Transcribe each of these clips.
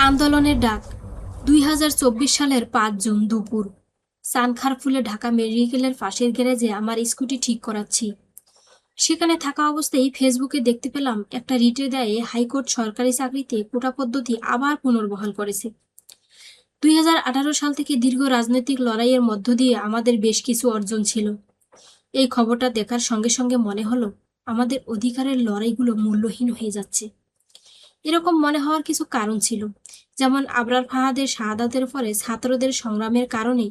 আন্দোলনের ডাক ২০২৪ সালের ৫ জুন দুপুর। সানখারপুলে ঢাকা মেডিকেলের পাশের গ্যারেজে আমার স্কুটি ঠিক করাচ্ছি। সেখানে থাকা অবস্থায় ফেসবুকে দেখতে পেলাম একটা রিটের দায়ে হাইকোর্ট সরকারি চাকরিতে কোটা পদ্ধতি আবার পুনর্বহাল করেছে। ২০১৮ সাল থেকে দীর্ঘ রাজনৈতিক লড়াইয়ের মধ্য দিয়ে আমাদের বেশ কিছু অর্জন ছিল। এই খবরটা দেখার সঙ্গে সঙ্গে মনে হলো আমাদের অধিকারের লড়াইগুলো মূল্যহীন হয়ে যাচ্ছে। এরকম মনে হওয়ার কিছু কারণ ছিল, যেমন আবরার ফাহাদের শাহাদাতের পরে ছাত্রদের সংগ্রামের কারণে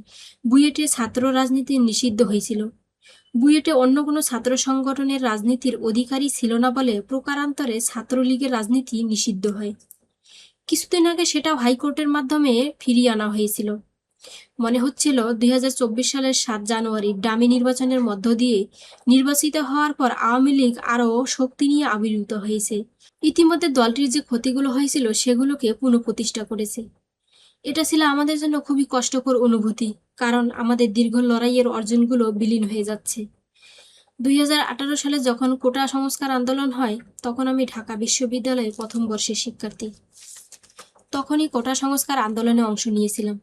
বুয়েটে ছাত্র রাজনীতি নিষিদ্ধ হয়েছিল। বুয়েটে অন্য কোনো ছাত্র সংগঠনের রাজনীতির অধিকারী ছিল না বলে প্রকারান্তরে ছাত্রলীগের রাজনীতি নিষিদ্ধ হয়। কিছুদিন আগে সেটাও হাইকোর্টের মাধ্যমে ফিরিয়ে আনা হয়েছিল। মনে হচ্ছিল ২০২৪ সালের ৭ জানুয়ারি ডামি নির্বাচনের মধ্য দিয়ে নির্বাচিত হওয়ার পর আওয়ামী লীগ আরও শক্তি নিয়ে আবির্ভূত হয়েছে। ইতিমধ্যে দলটির যে ক্ষতিগুলো হয়েছিল সেগুলোকে পুনঃপ্রতিষ্ঠা করেছে। এটা ছিল আমাদের জন্য খুবই কষ্টকর অনুভূতি, কারণ আমাদের দীর্ঘ লড়াইয়ের অর্জনগুলো বিলীন হয়ে যাচ্ছে। ২০১৮ সালে যখন কোটা সংস্কার আন্দোলন হয়, তখন আমি ঢাকা বিশ্ববিদ্যালয়ের প্রথম বর্ষের শিক্ষার্থী। তখনই কোটা সংস্কার আন্দোলনে অংশ নিয়েছিলাম।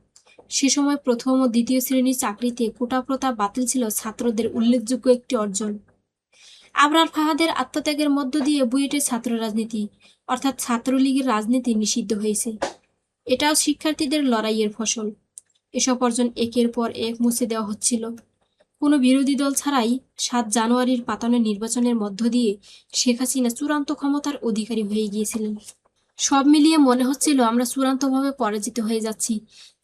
সে সময় প্রথম ও দ্বিতীয় শ্রেণীর চাকরিতে কোটা প্রথা বাতিল ছিল ছাত্রদের উল্লেখযোগ্য একটি অর্জন। আবরার ফাহাদের আত্মত্যাগের মধ্য দিয়ে বুয়েটের ছাত্র রাজনীতি অর্থাৎ ছাত্রলীগের রাজনীতি নিষিদ্ধ হয়েছে। এটাও শিক্ষার্থীদের লড়াইয়ের ফসল। এসব অর্জন একের পর এক মুছে দেওয়া হচ্ছিল। কোনো বিরোধী দল ছাড়াই ৭ জানুয়ারির পাতানো নির্বাচনের মধ্য দিয়ে শেখ হাসিনা চূড়ান্ত ক্ষমতার অধিকারী হয়ে গিয়েছিলেন। সব মিলিয়ে মনে হচ্ছিল আমরা চূড়ান্তভাবে পরাজিত হয়ে যাচ্ছি।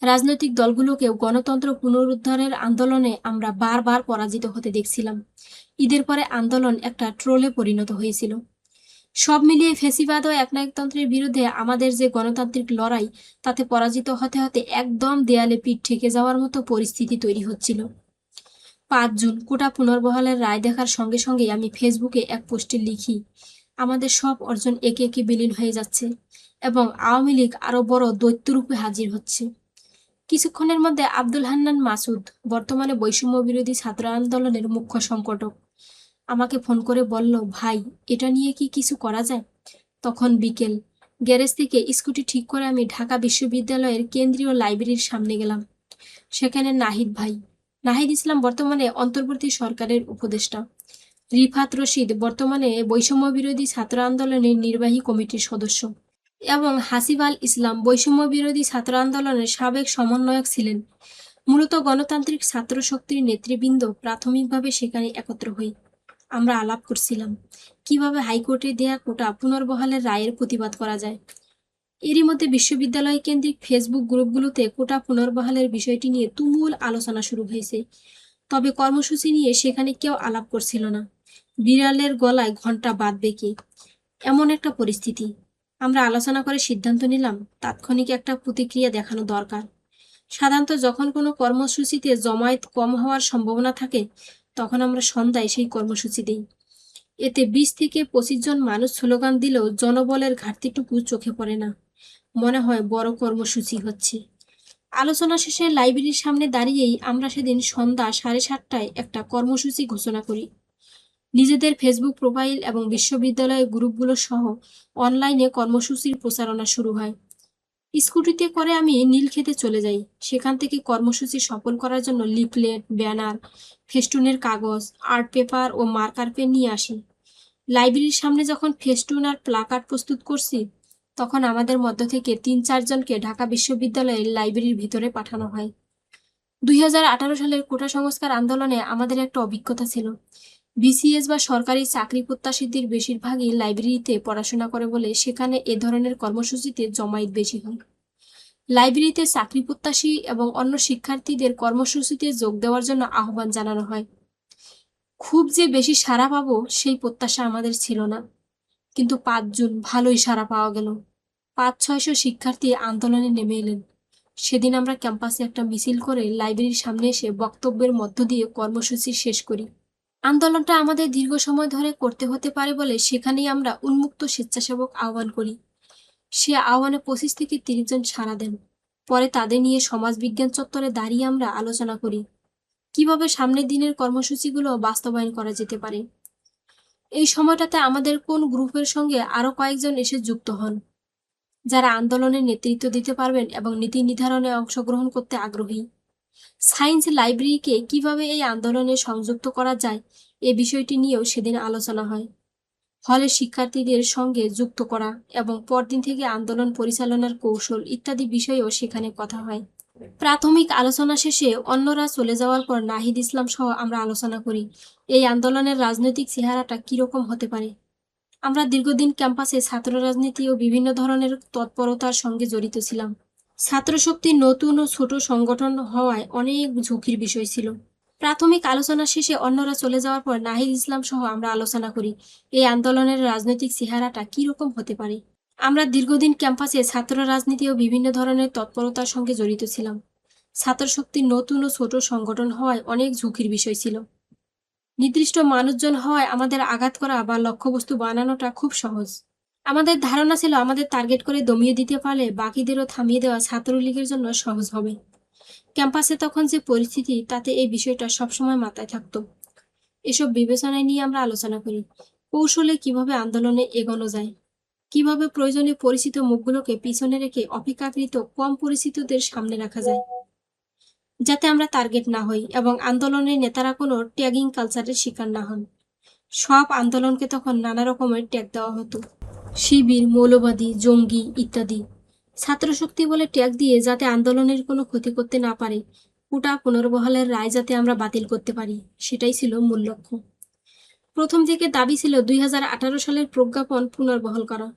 রাজনৈতিক দলগুলোকেও গণতন্ত্র পুনরুদ্ধারের আন্দোলনে আমরা বারবার পরাজিত হতে দেখছিলাম। ঈদের পরে আন্দোলন একটা ট্রোলে পরিণত হয়েছিল। সব মিলিয়ে ফ্যাসিবাদ ও একনায়কতন্ত্রের বিরুদ্ধে আমাদের যে গণতান্ত্রিক লড়াই, তাতে পরাজিত হতে হতে একদম দেয়ালে পিঠ ঠেকে যাওয়ার মতো পরিস্থিতি তৈরি হচ্ছিল। ৫ জুন কোটা পুনর্বহালের রায় দেখার সঙ্গে সঙ্গেই আমি ফেসবুকে এক পোস্টে লিখি, আমাদের সব অর্জন একে একে বিলীন হয়ে যাচ্ছে এবং আওয়ামী লীগ আরও বড় দৈত্যরূপে হাজির হচ্ছে। কিছুক্ষণের মধ্যে আব্দুল হান্নান মাসুদ, বর্তমানে বৈষম্য বিরোধী ছাত্র আন্দোলনের মুখ্য সংগঠক, আমাকে ফোন করে বলল, ভাই, এটা নিয়ে কি কিছু করা যায়? তখন বিকেল। গ্যারেজ থেকে স্কুটি ঠিক করে আমি ঢাকা বিশ্ববিদ্যালয়ের কেন্দ্রীয় লাইব্রেরির সামনে গেলাম। সেখানে নাহিদ ইসলাম বর্তমানে অন্তর্বর্তী সরকারের উপদেষ্টা, রিফাত রশিদ বর্তমানে বৈষম্য বিরোধী ছাত্র আন্দোলনের নির্বাহী কমিটির সদস্য এবং হাসিব আল ইসলাম বৈষম্য বিরোধী ছাত্র আন্দোলনের সাবেক সমন্বয়ক ছিলেন। মূলত গণতান্ত্রিক ছাত্র শক্তির নেতৃবৃন্দ প্রাথমিকভাবে সেখানে একত্র হই। আমরা আলাপ করছিলাম কিভাবে হাইকোর্টে দেয়া কোটা পুনর্বহালের রায়ের প্রতিবাদ করা যায়। এরই মধ্যে বিশ্ববিদ্যালয় কেন্দ্রিক ফেসবুক গ্রুপগুলোতে কোটা পুনর্বহালের বিষয়টি নিয়ে তুমুল আলোচনা শুরু হয়েছে। তবে কর্মসূচি নিয়ে সেখানে কেউ আলাপ করছিল না। বিড়ালের গলায় ঘণ্টা বাঁধবে কে, এমন একটা পরিস্থিতি। আমরা আলোচনা করে সিদ্ধান্ত নিলাম তাৎক্ষণিক একটা প্রতিক্রিয়া দেখানো দরকার। সাধারণত যখন কোনো কর্মসূচিতে জমায়েত কম হওয়ার সম্ভাবনা থাকে, তখন আমরা সন্ধ্যায় সেই কর্মসূচি দিই। এতে ২০ থেকে ২৫ জন মানুষ স্লোগান দিলেও জনবলের ঘাটতিটুকু চোখে পড়ে না। মনে হয় বড় কর্মসূচি হচ্ছে। আলোচনা শেষে লাইব্রেরির সামনে দাঁড়িয়েই আমরা সেদিন সন্ধ্যা ৭:৩০টায় একটা কর্মসূচি ঘোষণা করি। নিজেদের ফেসবুক প্রোফাইল এবং বিশ্ববিদ্যালয়ের গ্রুপগুলো সহ অনলাইনে কর্মসূচির প্রচারণা শুরু হয়। স্কুটিতে করে আমি নীলক্ষেতে চলে যাই। সেখান থেকে কর্মসূচি সফল করার জন্য লিফলেট, ব্যানার, ফেস্টুনের কাগজ, আর্ট পেপার ও মার্কার পেন নিয়ে আসি। লাইব্রেরির সামনে যখন ফেস্টুন আর প্লাকার্ড প্রস্তুত করছি, তখন আমাদের মধ্য থেকে ৩-৪ জনকে ঢাকা বিশ্ববিদ্যালয়ের লাইব্রেরির ভিতরে পাঠানো হয়। ২০১৮ সালের কোটা সংস্কার আন্দোলনে আমাদের একটা অভিজ্ঞতা ছিল। বিসিএস বা সরকারি চাকরি প্রত্যাশীদের বেশিরভাগই লাইব্রেরিতে পড়াশোনা করে বলে সেখানে এ ধরনের কর্মসূচিতে জমায়েত বেশি হয়। লাইব্রেরিতে চাকরি প্রত্যাশী এবং অন্য শিক্ষার্থীদের কর্মসূচিতে যোগ দেওয়ার জন্য আহ্বান জানানো হয়। খুব যে বেশি সাড়া পাবো সেই প্রত্যাশা আমাদের ছিল না, কিন্তু ৫ জুন ভালোই সাড়া পাওয়া গেল। ৫-৬০০ শিক্ষার্থী আন্দোলনে নেমে এলেন। সেদিন আমরা ক্যাম্পাসে একটা মিছিল করে লাইব্রেরির সামনে এসে বক্তব্যের মধ্য দিয়ে কর্মসূচি শেষ করি। আন্দোলনটা আমাদের দীর্ঘ সময় ধরে করতে হতে পারে বলে সেখানেই আমরা উন্মুক্ত স্বেচ্ছাসেবক আহ্বান করি। সে আহ্বানে ২৫ থেকে ৩০ জন সাড়া দেন। পরে তাদের নিয়ে সমাজবিজ্ঞান চত্বরে দাঁড়িয়ে আমরা আলোচনা করি কিভাবে সামনের দিনের কর্মসূচিগুলো বাস্তবায়ন করা যেতে পারে। এই সময়টাতে আমাদের কোন গ্রুপের সঙ্গে আরও কয়েকজন এসে যুক্ত হন। যারা আন্দোলনের নেতৃত্ব দিতে পারবেন এবং নীতি নির্ধারণে অংশগ্রহণ করতে আগ্রহী। সায়েন্স লাইব্রেরিকে কিভাবে এই আন্দোলনে সংযুক্ত করা যায় এ বিষয়টি নিয়েও সেদিন আলোচনা হয়। হলে শিক্ষার্থীদের সঙ্গে যুক্ত করা এবং পরদিন থেকে আন্দোলন পরিচালনার কৌশল ইত্যাদি বিষয়েও সেখানে কথা হয়। প্রাথমিক আলোচনা শেষে অন্যরা চলে যাওয়ার পর নাহিদ ইসলাম সহ আমরা আলোচনা করি এই আন্দোলনের রাজনৈতিক চেহারাটা কিরকম হতে পারে। আমরা দীর্ঘদিন ক্যাম্পাসে ছাত্র রাজনীতি ও বিভিন্ন ধরনের তৎপরতার সঙ্গে জড়িত ছিলাম। ছাত্রশক্তি নতুন ও ছোট সংগঠন হওয়ায় অনেক ঝুঁকির বিষয় ছিল। প্রাথমিক আলোচনা শেষে অন্যরা চলে যাওয়ার পর নাহিদ ইসলাম সহ আমরা আলোচনা করি এই আন্দোলনের রাজনৈতিক চেহারাটা কিরকম হতে পারে। আমরা দীর্ঘদিন ক্যাম্পাসে ছাত্র রাজনীতি ও বিভিন্ন ধরনের তৎপরতার সঙ্গে জড়িত ছিলাম। ছাত্রশক্তি নতুন ও ছোট সংগঠন হওয়ায় অনেক ঝুঁকির বিষয় ছিল। নির্দিষ্ট মানুষজন হওয়ায় আমাদের আঘাত করা বা লক্ষ্যবস্তু বানানোটা খুব সহজ। আমাদের ধারণা ছিল আমাদের টার্গেট করে দমিয়ে দিতে পারলে বাকিদেরও থামিয়ে দেওয়া ছাত্রলীগের জন্য সহজ হবে। ক্যাম্পাসে তখন যে পরিস্থিতি তাতে এই বিষয়টা সবসময় মাথায় থাকতো। এসব বিবেচনায় নিয়ে আমরা আলোচনা করি কৌশলে কিভাবে আন্দোলনে এগোনো যায়, কিভাবে প্রয়োজনে পরিচিত মুখগুলোকে পিছনে রেখে অপেক্ষাকৃত কম পরিচিতদের সামনে রাখা যায় যাতে আমরা টার্গেট না হই এবং আন্দোলনের নেতারা কোনো ট্যাগিং কালচারের শিকার না হন। সব আন্দোলনকে তখন নানা রকমের ট্যাগ দেওয়া হতো, শিবির, মৌলবাদী, জঙ্গি ইত্যাদি। ছাত্রশক্তি বলে ট্যাগ দিয়ে যাতে আন্দোলনের কোনো ক্ষতি করতে না পারে, কোটা পুনর্বহালের রায় যাতে আমরা বাতিল করতে পারি, সেটাই ছিল মূল লক্ষ্য। প্রথম থেকে দাবি ছিল 2018 সালের প্রজ্ঞাপন পুনর্বহাল করা।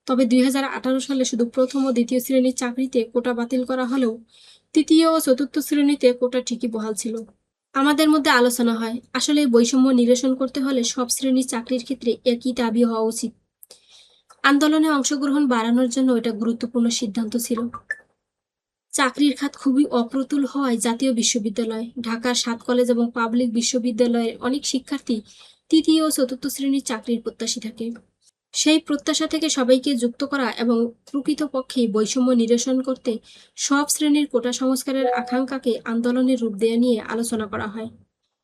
তবে 2018 সালে শুধু প্রথম ও দ্বিতীয় শ্রেণীর চাকরিতে কোটা বাতিল করা হলেও তৃতীয় ও চতুর্থ শ্রেণীতে কোটা ঠিকই বহাল ছিল। আমাদের মধ্যে আলোচনা হয় আসলে এই বৈষম্য নিরসন করতে হলে সব শ্রেণীর চাকরির ক্ষেত্রে একই দাবি হওয়া উচিত। আন্দোলনে অংশগ্রহণ বাড়ানোর জন্য এটা গুরুত্বপূর্ণ সিদ্ধান্ত ছিল। চাকরির খাত খুবই অপ্রতুল হওয়ায় জাতীয় বিশ্ববিদ্যালয়, ঢাকার 7 কলেজ এবং পাবলিক বিশ্ববিদ্যালয়ের অনেক শিক্ষার্থী তৃতীয় ও চতুর্থ শ্রেণীর চাকরির প্রত্যাশী থাকে। সেই প্রত্যাশা থেকে সবাইকে যুক্ত করা এবং প্রকৃতপক্ষে বৈষম্য নিরসন করতে সব শ্রেণীর কোটা সংস্কারের আকাঙ্ক্ষাকে আন্দোলনের রূপ দেয়া নিয়ে আলোচনা করা হয়।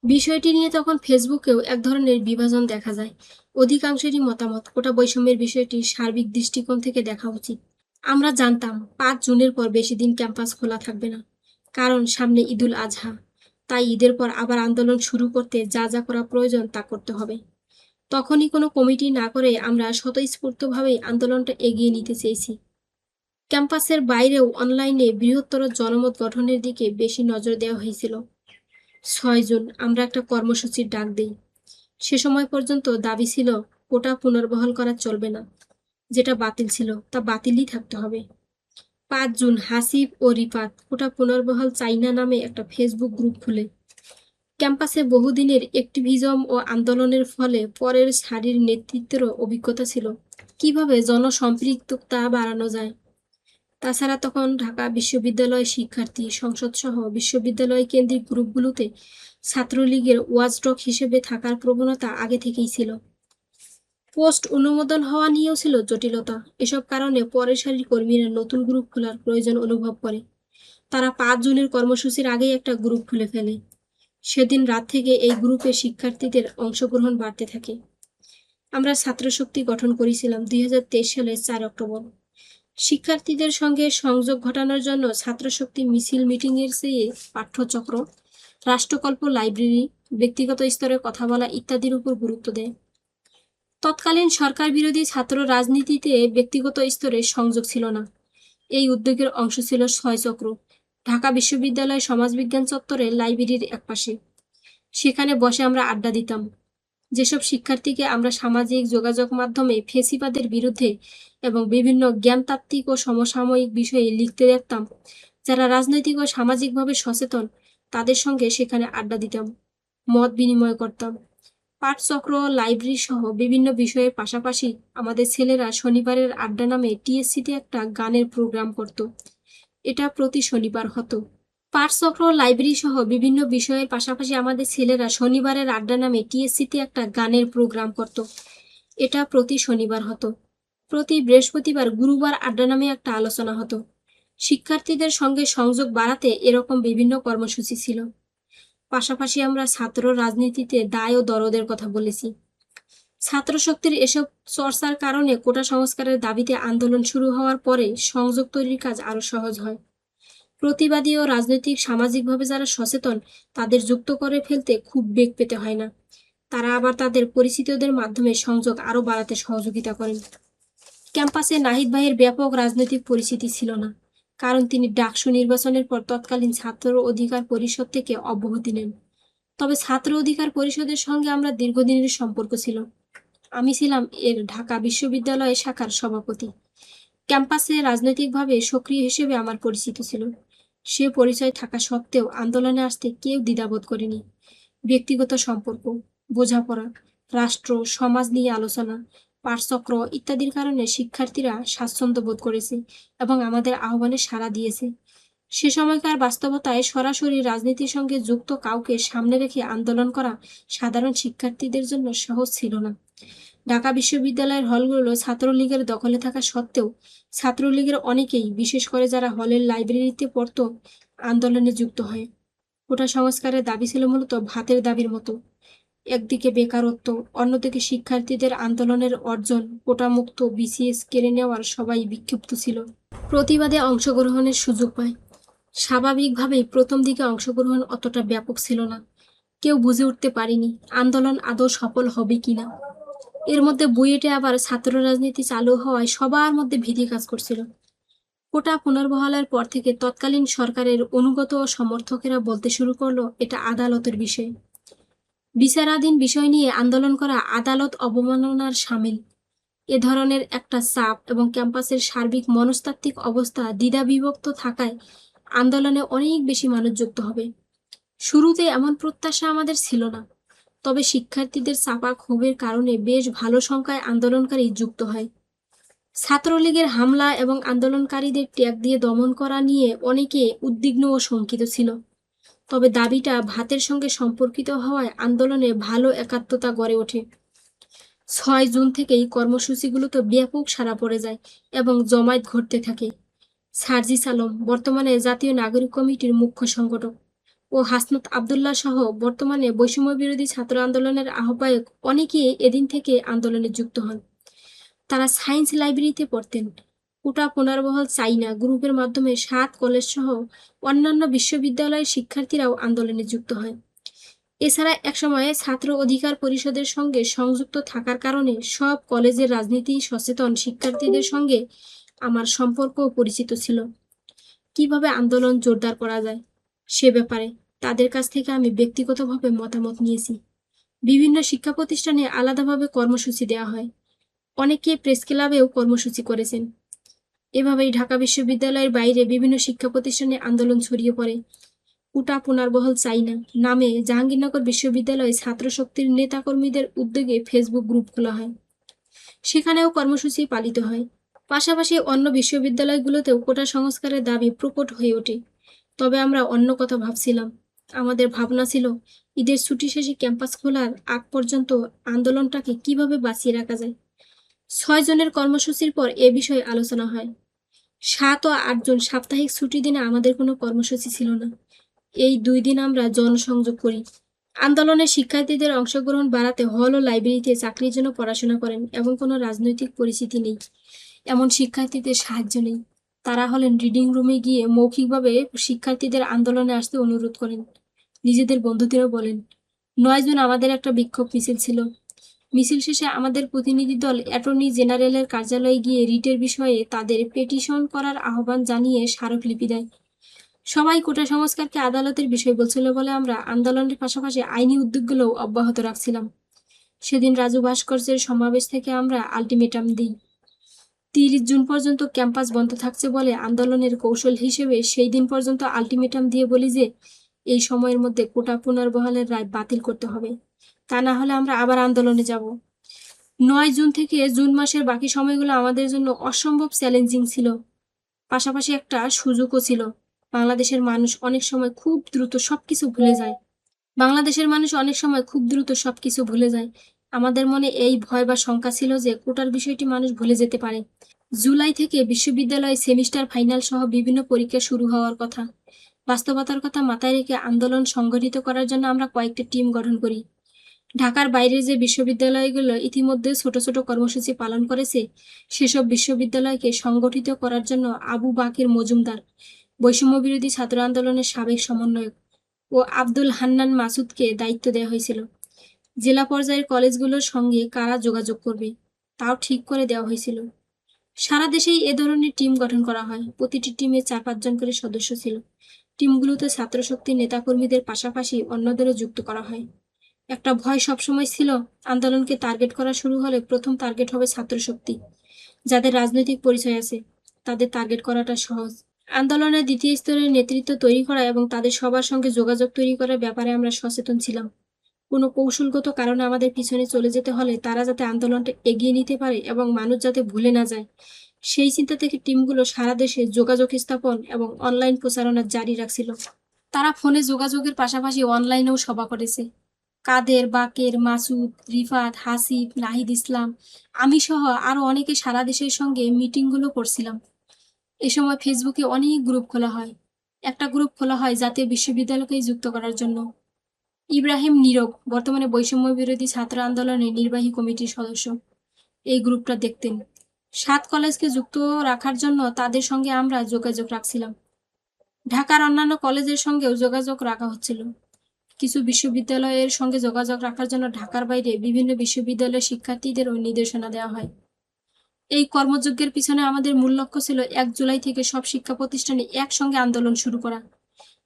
বিষয়টি নিয়ে তখন ফেসবুকেও এক ধরনের বিভাজন দেখা যায়। অধিকাংশেরই মতামত কোটা বৈষম্যের বিষয়টি সার্বিক দৃষ্টিকোণ থেকে দেখা উচিত। আমরা জানতাম 5 জুনের পর বেশি দিন ক্যাম্পাস খোলা থাকবে না, কারণ সামনে ঈদুল আজহা। তাই ঈদের পর আবার আন্দোলন শুরু করতে যা যা করা প্রয়োজন তা করতে হবে। তখনই কোনো কমিটি না করে আমরা স্বতঃস্ফূর্তভাবেই আন্দোলনটা এগিয়ে নিতে চেয়েছি। ক্যাম্পাসের বাইরেও অনলাইনে বৃহত্তর জনমত গঠনের দিকে বেশি নজর দেওয়া হয়েছিল। 6 জুন আমরা একটা কর্মসূচির ডাক দেই। সে সময় পর্যন্ত দাবি ছিল কোটা পুনর্বহাল করা চলবে না, যেটা বাতিল ছিল তা বাতিলই থাকতে হবে। 5 জুন হাসিব ও রিফাত কোটা পুনর্বহাল চাইনা নামে একটা ফেসবুক গ্রুপ খুলে। ক্যাম্পাসে বহুদিনের অ্যাক্টিভিজম ও আন্দোলনের ফলে পরের সারির নেতৃত্বেরও অভিজ্ঞতা ছিল কিভাবে জনসম্পৃক্ততা বাড়ানো যায়। তাছাড়া তখন ঢাকা বিশ্ববিদ্যালয় শিক্ষার্থী সংসদ সহ বিশ্ববিদ্যালয় কেন্দ্রিক গ্রুপগুলোতে ছাত্রলীগের ওয়াচডগ হিসেবে থাকার প্রবণতা আগে থেকেই ছিল। পোস্ট অনুমোদন হওয়া নিয়েও ছিল জটিলতা। এসব কারণে পরের সারির কর্মীরা নতুন গ্রুপ খোলার প্রয়োজন অনুভব করে। তারা 5 জুনের কর্মসূচির আগেই একটা গ্রুপ খুলে ফেলে। সেদিন রাত থেকে এই গ্রুপে শিক্ষার্থীদের অংশগ্রহণ বাড়তে থাকে। আমরা ছাত্রশক্তি গঠন করেছিলাম 2023 সালের 4 অক্টোবর। শিক্ষার্থীদের সঙ্গে সংযোগ ঘটানোর জন্য ছাত্রশক্তি মিছিল, মিটিংয়ের চেয়ে পাঠ্যচক্র, রাষ্ট্রকল্প, লাইব্রেরি, ব্যক্তিগত স্তরে কথা বলা ইত্যাদির উপর গুরুত্ব দেয়। তৎকালীন সরকার বিরোধী ছাত্র রাজনীতিতে ব্যক্তিগত স্তরে সংযোগ ছিল না। এই উদ্যোগের অংশ ছিল 6 চক্র, ঢাকা বিশ্ববিদ্যালয় সমাজবিজ্ঞান চত্বরে লাইব্রেরির একপাশে। সেখানে বসে আমরা আড্ডা দিতাম। যেসব শিক্ষার্থীকে আমরা সামাজিক যোগাযোগ মাধ্যমে ফ্যাসিবাদের বিরুদ্ধে এবং বিভিন্ন জ্ঞানতাত্ত্বিক ও সমসাময়িক বিষয়ে লিখতে দেখতাম, যারা রাজনৈতিক ও সামাজিকভাবে সচেতন, তাদের সঙ্গে সেখানে আড্ডা দিতাম, মত বিনিময় করতাম। পাঠচক্র, লাইব্রেরি সহ বিভিন্ন বিষয়ের পাশাপাশি আমাদের ছেলেরা শনিবারের আড্ডা নামে টিএসসিতে একটা গানের প্রোগ্রাম করত। এটা প্রতি শনিবার হতো। পাঠচক্র, লাইব্রেরি সহ বিভিন্ন বিষয়ের পাশাপাশি আমাদের ছেলেরা শনিবারের আড্ডা নামে টিএসসিতে একটা গানের প্রোগ্রাম করত। এটা প্রতি শনিবার হতো। প্রতি বৃহস্পতিবার, গুরুবার আড্ডা নামে একটা আলোচনা হতো। শিক্ষার্থীদের সঙ্গে সংযোগ বাড়াতে এরকম বিভিন্ন কর্মসূচি ছিল। পাশাপাশি আমরা ছাত্র রাজনীতিতে দায় ও দরদের কথা বলেছি। ছাত্রশক্তির এসব চর্চার কারণে কোটা সংস্কারের দাবিতে আন্দোলন শুরু হওয়ার পরে সংযোগ তৈরির কাজ আরো সহজ হয়। প্রতিবাদী ও রাজনৈতিক সামাজিকভাবে যারা সচেতন তাদের যুক্ত করে ফেলতে খুব বেগ পেতে হয় না। তারা আবার তাদের পরিচিতদের মাধ্যমে সংযোগ আরো বাড়াতে সহযোগিতা করেন। ক্যাম্পাসে নাহিদ ভাইয়ের ব্যাপক রাজনৈতিক পরিচিতি ছিল না, কারণ তিনি ডাকসু নির্বাচনের পর তৎকালীন ছাত্র অধিকার পরিষদ থেকে অব্যাহতি নেন। তবে ছাত্র অধিকার পরিষদের সঙ্গে আমরা দীর্ঘদিনের সম্পর্ক ছিল। আমি ছিলাম এর ঢাকা বিশ্ববিদ্যালয় শাখার সভাপতি। ক্যাম্পাসে রাজনৈতিকভাবে সক্রিয় হিসেবে আমার পরিচিত ছিল। সে পরিচয় থাকা সত্ত্বেও আন্দোলনে আসতে কেউ দ্বিধাবোধ করেনি। ব্যক্তিগত সম্পর্ক, বোঝাপড়া, রাষ্ট্র সমাজ নিয়ে আলোচনা, পাঠচক্র ইত্যাদির কারণে শিক্ষার্থীরা স্বাচ্ছন্দ্য বোধ করেছে এবং আমাদের আহ্বানে সাড়া দিয়েছে। সে সময়কার বাস্তবতায় সরাসরি রাজনীতির সঙ্গে যুক্ত কাউকে সামনে রেখে আন্দোলন করা সাধারণ শিক্ষার্থীদের জন্য সহজ ছিল না। ঢাকা বিশ্ববিদ্যালয়ের হলগুলো ছাত্রলীগের দখলে থাকা সত্ত্বেও ছাত্রলীগের অনেকেই, বিশেষ করে যারা হলের লাইব্রেরিতে পড়ত, আন্দোলনে যুক্ত হয়। কোটা সংস্কারের দাবি ছিল মূলত ভাতের দাবির মতো। একদিকে বেকারত্ব, অন্যদিকে শিক্ষার্থীদের আন্দোলনের অর্জন, কোটামুক্ত বিসিএস কেড়ে নেওয়ার সবাই বিক্ষুব্ধ ছিল। প্রতিবাদে অংশগ্রহণের সুযোগ পায়। স্বাভাবিকভাবেই প্রথম দিকে অংশগ্রহণ অতটা ব্যাপক ছিল না। কেউ বুঝে উঠতে পারেনি আন্দোলন আদৌ সফল হবে কিনা। এর মধ্যে বুয়েটে আবার ছাত্র রাজনীতি চালু হওয়ায় সবার মধ্যে ভীতি কাজ করছিল। কোটা পুনর্বহালের পর থেকে তৎকালীন সরকারের অনুগত ও সমর্থকেরা বলতে শুরু করলো এটা আদালতের বিষয়। বিচারাধীন বিষয় নিয়ে আন্দোলন করা আদালত অবমাননার শামিল। এ ধরনের একটা চাপ এবং ক্যাম্পাসের সার্বিক মনস্তাত্ত্বিক অবস্থা দ্বিধাবিভক্ত থাকায় আন্দোলনে অনেক বেশি মানুষ যুক্ত হবে। শুরুতে এমন প্রত্যাশা আমাদের ছিল না, তবে শিক্ষার্থীদের চাপা ক্ষোভের কারণে বেশ ভালো সংখ্যায় আন্দোলনকারী যুক্ত হয়। ছাত্রলীগের হামলা এবং আন্দোলনকারীদের ট্যাগ দিয়ে দমন করা নিয়ে অনেকে উদ্বিগ্ন ও শঙ্কিত ছিল। তবে দাবিটা ভাতের সঙ্গে সম্পর্কিত হওয়ায় আন্দোলনে ভালো একাত্মতা গড়ে ওঠে। 6 জুন থেকেই কর্মসূচিগুলোতে ব্যাপক সাড়া পড়ে যায় এবং জমায়েত ঘটতে থাকে। সার্জিস আলম, বর্তমানে জাতীয় নাগরিক কমিটির মুখ্য সংগঠক, ও হাসনাত আবদুল্লাহ সহ বর্তমানে বৈষম্য বিরোধী ছাত্র আন্দোলনের আহ্বায়ক অনেকেই এদিন থেকে আন্দোলনে যুক্ত হন। তারা সায়েন্স লাইব্রেরিতে পড়তেন। কোটা পুনর্বহাল চাই না গ্রুপের মাধ্যমে 7 কলেজ সহ অন্যান্য বিশ্ববিদ্যালয়ের শিক্ষার্থীরাও আন্দোলনে যুক্ত হয়। এছাড়া একসময়ে ছাত্র অধিকার পরিষদের সঙ্গে সংযুক্ত থাকার কারণে সব কলেজের রাজনীতি সচেতন শিক্ষার্থীদের সঙ্গে আমার সম্পর্ক পরিচিত ছিল। কিভাবে আন্দোলন জোরদার করা যায় সে ব্যাপারে তাদের কাছ থেকে আমি ব্যক্তিগতভাবে মতামত নিয়েছি। বিভিন্ন শিক্ষা প্রতিষ্ঠানে আলাদাভাবে কর্মসূচি দেওয়া হয়। অনেকে প্রেস ক্লাবেও কর্মসূচি করেছেন। এভাবেই ঢাকা বিশ্ববিদ্যালয়ের বাইরে বিভিন্ন শিক্ষা প্রতিষ্ঠানে আন্দোলন ছড়িয়ে পড়ে। কোটা পুনর্বহাল চাই না নামে জাহাঙ্গীরনগর বিশ্ববিদ্যালয়ে ছাত্রশক্তির নেতাকর্মীদের উদ্যোগে ফেসবুক গ্রুপ খোলা হয়। সেখানেও কর্মসূচি পালিত হয়। পাশাপাশি অন্য বিশ্ববিদ্যালয়গুলোতেও কোটা সংস্কারের দাবি প্রকট হয়ে ওঠে। তবে আমরা অন্য কথা ভাবছিলাম। আমাদের ভাবনা ছিল ঈদের ছুটি শেষে ক্যাম্পাস খোলার আগ পর্যন্ত আন্দোলনটাকে কিভাবে বাঁচিয়ে রাখা যায়। 6 জনের কর্মসূচির পর এ বিষয়ে আলোচনা হয়। 7 ও 8 জন সাপ্তাহিক ছুটি দিনে আমাদের কোনো কর্মসূচি ছিল না। এই 2 দিন আমরা জনসংযোগ করি। আন্দোলনে শিক্ষার্থীদের অংশগ্রহণ বাড়াতে হল ও লাইব্রেরিতে চাকরির জন্য পড়াশোনা করেন এবং কোনো রাজনৈতিক পরিচিতি নেই এমন শিক্ষার্থীদের সাহায্য নেই। তারা হলেন রিডিং রুমে গিয়ে মৌখিকভাবে শিক্ষার্থীদের আন্দোলনে আসতে অনুরোধ করেন। নিজেদের বন্ধুদেরও বলেন। 9 জুন আমাদের একটা বিক্ষোভ মিছিল ছিল। মিছিল শেষে আমাদের প্রতিনিধি দল অ্যাটর্নি জেনারেলের কার্যালয়ে গিয়ে রিটের বিষয়ে তাদের পেটিশন করার আহ্বান জানিয়ে স্মারকলিপি দেয়। সবাই কোটা সংস্কারকে আদালতের বিষয় বলছিল বলে আমরা আন্দোলনের পাশাপাশি আইনি উদ্যোগগুলোও অব্যাহত রাখছিলাম। সেদিন রাজু ভাস্কর্যের সমাবেশ থেকে আমরা আলটিমেটাম দিই। 30 জুন পর্যন্ত ক্যাম্পাস বন্ধ থাকছে বলে আন্দোলনের কৌশল হিসেবে সেই দিন পর্যন্ত আলটিমেটাম দিয়ে বলি যে এই সময়ের মধ্যে কোটা পুনর্বহালের রায় বাতিল করতে হবে, তা না হলে আমরা আবার আন্দোলনে যাব। 9 জুন থেকে জুন মাসের বাকি সময়গুলো আমাদের জন্য অসম্ভব চ্যালেঞ্জিং ছিল। পাশাপাশি একটা সুযোগও ছিল। বাংলাদেশের মানুষ অনেক সময় খুব দ্রুত সবকিছু ভুলে যায়। আমাদের মনে এই ভয় বা শঙ্কা ছিল যে কোটার বিষয়টি মানুষ ভুলে যেতে পারে। জুলাই থেকে বিশ্ববিদ্যালয়ে সেমিস্টার ফাইনাল সহ বিভিন্ন পরীক্ষা শুরু হওয়ার কথা। বাস্তবতার কথা মাথায় রেখে আন্দোলন সংগঠিত করার জন্য আমরা কয়েকটা টিম গঠন করি। ঢাকার বাইরের যে বিশ্ববিদ্যালয়গুলো ইতিমধ্যে ছোট ছোট কর্মসূচি পালন করেছে, সেসব বিশ্ববিদ্যালয়কে সংগঠিত করার জন্য আবু বাকের মজুমদার, বৈষম্যবিরোধী ছাত্র আন্দোলনের সাবেক সমন্বয়ক, ও আব্দুল হান্নান মাসুদকে দায়িত্ব দেওয়া হয়েছিল। জেলা পর্যায়ের কলেজগুলোর সঙ্গে কারা যোগাযোগ করবে তাও ঠিক করে দেওয়া হয়েছিল। সারা দেশেই এ ধরনের টিম গঠন করা হয়। প্রতিটি টিমে 4-5 জন করে সদস্য ছিল। টিমগুলোতে ছাত্রশক্তির নেতাকর্মীদের পাশাপাশি অন্যদেরও যুক্ত করা হয়। একটা ভয় সবসময় ছিল, আন্দোলনকে টার্গেট করা শুরু হলে প্রথম টার্গেট হবে ছাত্রশক্তি। যাদের রাজনৈতিক পরিচয় আছে তাদের টার্গেট করাটা সহজ। আন্দোলনের দ্বিতীয় স্তরের নেতৃত্ব তৈরি করা এবং তাদের সবার সঙ্গে যোগাযোগ তৈরি করার ব্যাপারে আমরা সচেতন ছিলাম। কোনো কৌশলগত কারণে আমাদের পিছনে চলে যেতে হলে তারা যাতে আন্দোলনটা এগিয়ে নিতে পারে এবং মানুষ যাতে ভুলে না যায়, সেই চিন্তা থেকে টিমগুলো সারা দেশে যোগাযোগ স্থাপন এবং অনলাইন প্রচারণা জারি রাখছিল। তারা ফোনে যোগাযোগের পাশাপাশি অনলাইনেও সভা করেছে। কাদের, বাকের, মাসুদ, রিফাত, হাসিব, নাহিদ ইসলাম, আমি সহ আরও অনেকে সারা দেশের সঙ্গে মিটিংগুলো করছিলাম। এ সময় ফেসবুকে অনেক গ্রুপ খোলা হয়। একটা গ্রুপ খোলা হয় জাতীয় বিশ্ববিদ্যালয়কে যুক্ত করার জন্য। ইব্রাহিম নীরব বর্তমানে বৈষম্য বিরোধী ছাত্র আন্দোলনের নির্বাহী কমিটির সদস্য এই গ্রুপটা দেখতেন। 7 কলেজকে যুক্ত রাখার জন্য তাদের সঙ্গে আমরা যোগাযোগ রাখছিলাম। ঢাকার অন্যান্য কলেজের সঙ্গেও যোগাযোগ রাখা হচ্ছিল। কিছু বিশ্ববিদ্যালয়ের সঙ্গে যোগাযোগ রাখার জন্য ঢাকার বাইরে বিভিন্ন বিশ্ববিদ্যালয়ের শিক্ষার্থীদেরও নির্দেশনা দেওয়া হয়। এই কর্মযজ্ঞের পিছনে আমাদের মূল লক্ষ্য ছিল 1 জুলাই থেকে সব শিক্ষা প্রতিষ্ঠানে একসঙ্গে আন্দোলন শুরু করা।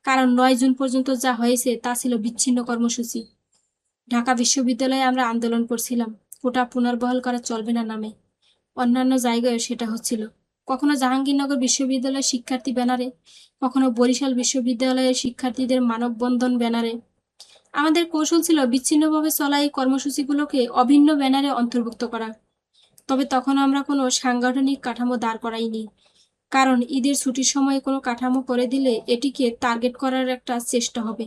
কারণ 9 জুন পর্যন্ত যা হয়েছে তা ছিল বিচ্ছিন্ন কর্মসূচি। ঢাকা বিশ্ববিদ্যালয়ে আমরা আন্দোলন করছিলাম কোটা পুনর্বহাল করা চলবে না নামে। অন্যান্য জায়গায়ও সেটা হচ্ছিল। কখনো জাহাঙ্গীরনগর বিশ্ববিদ্যালয়ের শিক্ষার্থী ব্যানারে, কখনো বরিশাল বিশ্ববিদ্যালয়ের শিক্ষার্থীদের মানববন্ধন ব্যানারে। আমাদের কৌশল ছিল বিচ্ছিন্নভাবে চলা এই কর্মসূচিগুলোকে অভিন্ন ব্যানারে অন্তর্ভুক্ত করা। তবে তখন আমরা কোনো সাংগঠনিক কাঠামো দাঁড় করাইনি, কারণ ঈদের ছুটির সময় কোনো কাঠামো করে দিলে এটিকে টার্গেট করার একটা চেষ্টা হবে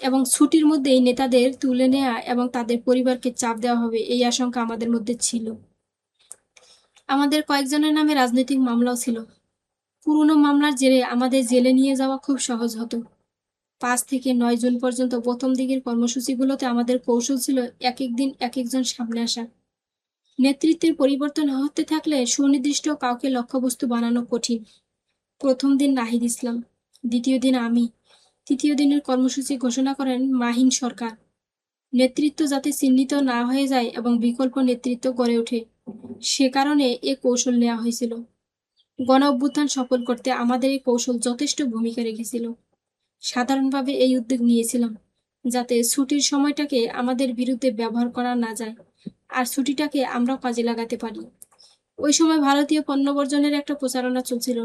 এবং ছুটির মধ্যেই নেতাদের তুলে নেওয়া এবং তাদের পরিবারকে চাপ দেওয়া হবে, এই আশঙ্কা আমাদের মধ্যে ছিল। আমাদের কয়েকজনের নামে রাজনৈতিক মামলাও ছিল। পুরনো মামলার জেরে আমাদের জেলে নিয়ে যাওয়া খুব সহজ হতো। 5 থেকে 9 জুন পর্যন্ত প্রথম দিকের কর্মসূচিগুলোতে আমাদের কৌশল ছিল এক এক দিন এক একজন সামনে আসা। নেতৃত্বের পরিবর্তন হতে থাকলে সুনির্দিষ্ট কাউকে লক্ষ্যবস্তু বানানো কঠিন। প্রথম দিন নাহিদ ইসলাম, দ্বিতীয় দিন আমি, তৃতীয় দিনের কর্মসূচি ঘোষণা করেন মাহিন সরকার। নেতৃত্ব যাতে চিহ্নিত না হয়ে যায় এবং বিকল্প নেতৃত্ব গড়ে ওঠে, সে কারণে এ কৌশল নেওয়া হয়েছিল। গণ অভ্যুত্থান সফল করতে আমাদের এই কৌশল যথেষ্ট ভূমিকা রেখেছিল। সাধারণভাবে এই উদ্যোগ নিয়েছিলাম যাতে ছুটির সময়টাকে আমাদের বিরুদ্ধে ব্যবহার করা না যায় আর ছুটিটাকে আমরা কাজে লাগাতে পারি। ওই সময় ভারতীয় পণ্য বর্জনের একটা প্রচারণা চলছিল।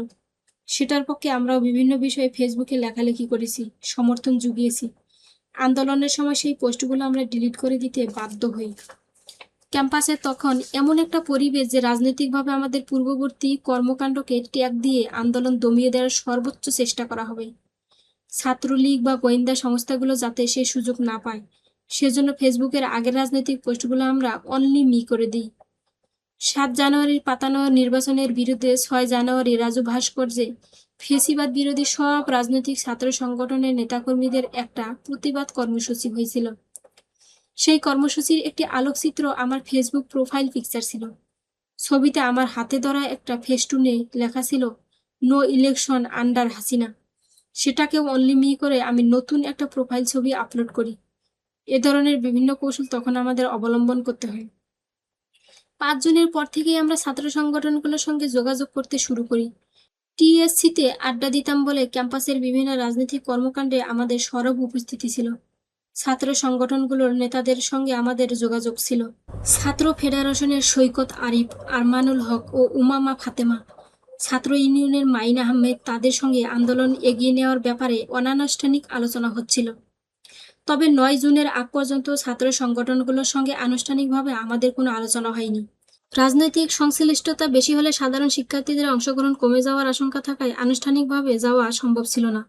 সেটার পক্ষে আমরাও বিভিন্ন বিষয়ে ফেসবুকে লেখালেখি করেছি, সমর্থন জুগিয়েছি। আন্দোলনের সময় সেই পোস্টগুলো আমরা ডিলিট করে দিতে বাধ্য হই। ক্যাম্পাসে তখন এমন একটা পরিবেশ যে রাজনৈতিকভাবে আমাদের পূর্ববর্তী কর্মকাণ্ডকে ট্যাগ দিয়ে আন্দোলন দমিয়ে দেওয়ার সর্বোচ্চ চেষ্টা করা হবে। ছাত্রলীগ বা গোয়েন্দা সংস্থাগুলো যাতে সে সুযোগ না পায়, সেজন্য ফেসবুকের আগের রাজনৈতিক পোস্টগুলো আমরা অনলি মি করে দিই। 7 জানুয়ারির পাতানো নির্বাচনের বিরুদ্ধে 6 জানুয়ারি রাজু ভাস্কর্যে ফেসিবাদ বিরোধী সব রাজনৈতিক ছাত্র সংগঠনের নেতাকর্মীদের একটা প্রতিবাদ কর্মসূচি হয়েছিল। সেই কর্মসূচির একটি আলোকচিত্র আমার ফেসবুক প্রোফাইল পিকচার ছিল। ছবিতে আমার হাতে ধরা একটা ফেস্টুনে লেখা ছিল নো ইলেকশন আন্ডার হাসিনা। সেটাকেও অনলি মি করে আমি নতুন একটা প্রোফাইল ছবি আপলোড করি। এ ধরনের বিভিন্ন কৌশল তখন আমাদের অবলম্বন করতে হয়। 5 জুনের পর থেকেই আমরা ছাত্র সংগঠনগুলোর সঙ্গে যোগাযোগ করতে শুরু করি। টিএসসিতে আড্ডা দিতাম বলে ক্যাম্পাসের বিভিন্ন রাজনৈতিক কর্মকাণ্ডে আমাদের সরব উপস্থিতি ছিল। ছাত্র সংগঠনগুলোর নেতাদের সঙ্গে আমাদের যোগাযোগ ছিল। ছাত্র ফেডারেশনের সৈকত আরিফ, আরমানুল হক ও উমামা ফাতেমা, ছাত্র ইউনিয়নের মাইন আহমেদ, তাদের সঙ্গে আন্দোলন এগিয়ে নেওয়ার ব্যাপারে অনানুষ্ঠানিক আলোচনা হচ্ছিল। তবে 9 জুনের আগ পর্যন্ত ছাত্র সংগঠনগুলোর সঙ্গে আনুষ্ঠানিকভাবে আমাদের কোনো আলোচনা হয়নি। রাজনৈতিক সংশ্লিষ্টতা বেশি হলে সাধারণ শিক্ষার্থীদের অংশগ্রহণ কমে যাওয়ার আশঙ্কা থাকায় আনুষ্ঠানিকভাবে যাওয়া সম্ভব ছিল না।